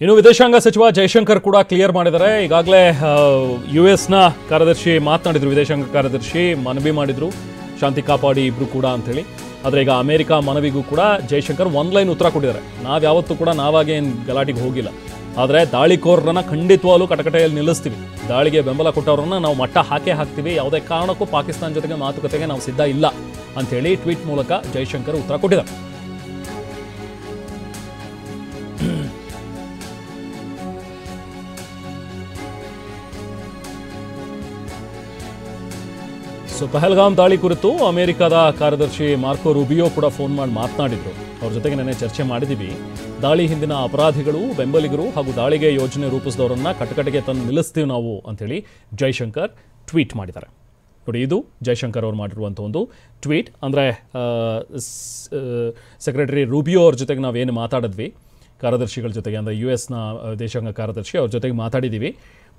ಇನ್ನು ವಿದೇಶಾಂಗ ಸಚಿವ ಜೈಶಂಕರ್ ಕೂಡ ಕ್ಲಿಯರ್ ಮಾಡಿದ್ದಾರೆ. ಈಗಾಗಲೇ US ಕಾರ್ಯದರ್ಶಿ ಮಾತನಾಡಿದ್ರು, ವಿದೇಶಾಂಗ ಕಾರ್ಯದರ್ಶಿ ಮನವಿ ಮಾಡಿದ್ರು ಶಾಂತಿ ಕಾಪಾಡಿ ಇಬ್ರು ಕೂಡ ಅಂತೇಳಿ. ಆದರೆ ಈಗ ಅಮೆರಿಕ ಮನವಿಗೂ ಕೂಡ ಜೈಶಂಕರ್ ಲೈನ್ ಉತ್ತರ ಕೊಟ್ಟಿದ್ದಾರೆ. ನಾವ್ಯಾವತ್ತೂ ಕೂಡ ನಾವಾಗೇನು ಗಲಾಟೆಗೆ ಹೋಗಿಲ್ಲ, ಆದರೆ ದಾಳಿಕೋರರನ್ನ ಖಂಡಿತವಾಗ್ಲೂ ಕಟಕಟೆಯಲ್ಲಿ ನಿಲ್ಲಿಸ್ತೀವಿ, ದಾಳಿಗೆ ಬೆಂಬಲ ಕೊಟ್ಟವ್ರನ್ನ ನಾವು ಮಟ್ಟ ಹಾಕ್ತೀವಿ, ಯಾವುದೇ ಕಾರಣಕ್ಕೂ ಪಾಕಿಸ್ತಾನ ಜೊತೆಗೆ ಮಾತುಕತೆಗೆ ನಾವು ಸಿದ್ಧ ಇಲ್ಲ ಅಂಥೇಳಿ ಟ್ವೀಟ್ ಮೂಲಕ ಜೈಶಂಕರ್ ಉತ್ತರ ಕೊಟ್ಟಿದ್ದಾರೆ. ಪಹಲ್ಗಾಮ್ ದಾಳಿ ಕುರಿತು ಅಮೆರಿಕದ ಕಾರ್ಯದರ್ಶಿ ಮಾರ್ಕೋ ರೂಬಿಯೋ ಕೂಡ ಫೋನ್ ಮಾಡಿ ಮಾತನಾಡಿದ್ರು. ಅವ್ರ ಜೊತೆಗೆ ನೆನ್ನೆ ಚರ್ಚೆ ಮಾಡಿದ್ದೀವಿ. ದಾಳಿ ಹಿಂದಿನ ಅಪರಾಧಿಗಳು, ಬೆಂಬಲಿಗರು ಹಾಗೂ ದಾಳಿಗೆ ಯೋಜನೆ ರೂಪಿಸಿದವರನ್ನ ಕಟಕಟೆಗೆ ತಂದು ನಿಲ್ಲಿಸ್ತೀವಿ ನಾವು ಅಂಥೇಳಿ ಜೈಶಂಕರ್ ಟ್ವೀಟ್ ಮಾಡಿದ್ದಾರೆ. ನೋಡಿ, ಇದು ಜೈಶಂಕರ್ ಅವರು ಮಾಡಿರುವಂಥ ಒಂದು ಟ್ವೀಟ್. ಅಂದರೆ ಸೆಕ್ರೆಟರಿ ರೂಬಿಯೋ ಅವ್ರ ಜೊತೆಗೆ ನಾವೇನು ಮಾತಾಡಿದ್ವಿ, ಕಾರ್ಯದರ್ಶಿಗಳ ಜೊತೆಗೆ, ಅಂದರೆ US ವಿದೇಶಾಂಗ ಕಾರ್ಯದರ್ಶಿ ಅವ್ರ ಜೊತೆಗೆ ಮಾತಾಡಿದ್ದೀವಿ.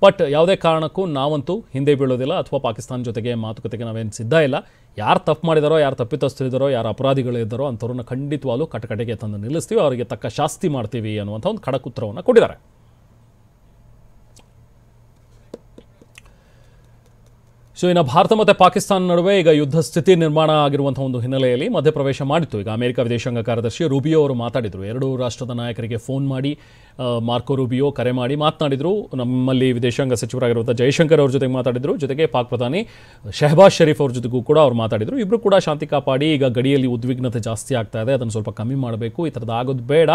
ಬಟ್ ಯಾವುದೇ ಕಾರಣಕ್ಕೂ ನಾವಂತೂ ಹಿಂದೆ ಬೀಳೋದಿಲ್ಲ ಅಥವಾ ಪಾಕಿಸ್ತಾನ ಜೊತೆಗೆ ಮಾತುಕತೆಗೆ ನಾವೇನು ಸಿದ್ಧ ಇಲ್ಲ. ಯಾರು ತಪ್ಪು ಮಾಡಿದಾರೋ, ಯಾರು ತಪ್ಪಿತಸ್ಥರಿದ್ದಾರೋ, ಯಾರು ಅಪರಾಧಿಗಳಿದ್ದಾರೋ ಅಂಥವ್ರನ್ನ ಖಂಡಿತವಾಗ್ಲೂ ಕಟಕಟೆಗೆ ತಂದು ನಿಲ್ಲಿಸ್ತೀವಿ, ಅವರಿಗೆ ತಕ್ಕ ಶಾಸ್ತಿ ಮಾಡ್ತೀವಿ ಅನ್ನುವಂಥ ಒಂದು ಖಡಕ್ ಉತ್ತರವನ್ನು ಕೊಟ್ಟಿದ್ದಾರೆ. ಸೊ ಇನ್ನು ಭಾರತ ಮತ್ತು ಪಾಕಿಸ್ತಾನ ನಡುವೆ ಈಗ ಯುದ್ಧ ಸ್ಥಿತಿ ನಿರ್ಮಾಣ ಆಗಿರುವಂಥ ಒಂದು ಹಿನ್ನೆಲೆಯಲ್ಲಿ ಮಧ್ಯಪ್ರವೇಶ ಮಾಡಿತ್ತು. ಈಗ ಅಮೆರಿಕ ವಿದೇಶಾಂಗ ಕಾರ್ಯದರ್ಶಿ ರೂಬಿಯೋ ಅವರು ಮಾತಾಡಿದರು. ಎರಡೂ ರಾಷ್ಟ್ರದ ನಾಯಕರಿಗೆ ಫೋನ್ ಮಾಡಿ ಮಾರ್ಕೋ ರೂಬಿಯೋ ಕರೆ ಮಾಡಿ ಮಾತನಾಡಿದರು. ನಮ್ಮಲ್ಲಿ ವಿದೇಶಾಂಗ ಸಚಿವರಾಗಿರುವಂಥ ಜೈಶಂಕರ್ ಅವ್ರ ಜೊತೆಗೆ ಮಾತಾಡಿದರು. ಜೊತೆಗೆ ಪಾಕ್ ಪ್ರಧಾನಿ ಶೆಹಬಾಜ್ ಶರೀಫ್ ಅವ್ರ ಜೊತೆಗೂ ಕೂಡ ಅವ್ರು ಮಾತಾಡಿದರು. ಇಬ್ಬರು ಕೂಡ ಶಾಂತಿ ಕಾಪಾಡಿ, ಈಗ ಗಡಿಯಲ್ಲಿ ಉದ್ವಿಗ್ನತೆ ಜಾಸ್ತಿ ಆಗ್ತಾ ಇದೆ, ಅದನ್ನು ಸ್ವಲ್ಪ ಕಮ್ಮಿ ಮಾಡಬೇಕು, ಈ ಥರದ್ದು ಆಗೋದು ಬೇಡ,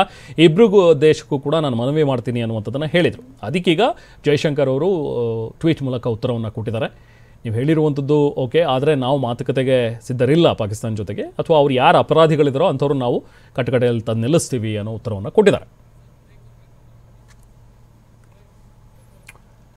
ಇಬ್ಬರಿಗೂ ದೇಶಕ್ಕೂ ಕೂಡ ನಾನು ಮನವಿ ಮಾಡ್ತೀನಿ ಅನ್ನುವಂಥದ್ದನ್ನು ಹೇಳಿದರು. ಅದಕ್ಕೀಗ ಜೈಶಂಕರ್ ಅವರು ಟ್ವೀಟ್ ಮೂಲಕ ಉತ್ತರವನ್ನು ಕೊಟ್ಟಿದ್ದಾರೆ. ನೀವು ಹೇಳಿರುವಂಥದ್ದು ಓಕೆ, ಆದರೆ ನಾವು ಮಾತುಕತೆಗೆ ಸಿದ್ಧರಿಲ್ಲ ಪಾಕಿಸ್ತಾನ ಜೊತೆಗೆ, ಅಥವಾ ಅವ್ರು ಯಾರು ಅಪರಾಧಿಗಳಿದ್ದಾರೋ ಅಂಥವ್ರು ನಾವು ಕಟಕಟೆಯಲ್ಲಿ ತಂದು ನಿಲ್ಲಿಸ್ತೀವಿ ಅನ್ನೋ ಉತ್ತರವನ್ನು ಕೊಟ್ಟಿದ್ದಾರೆ.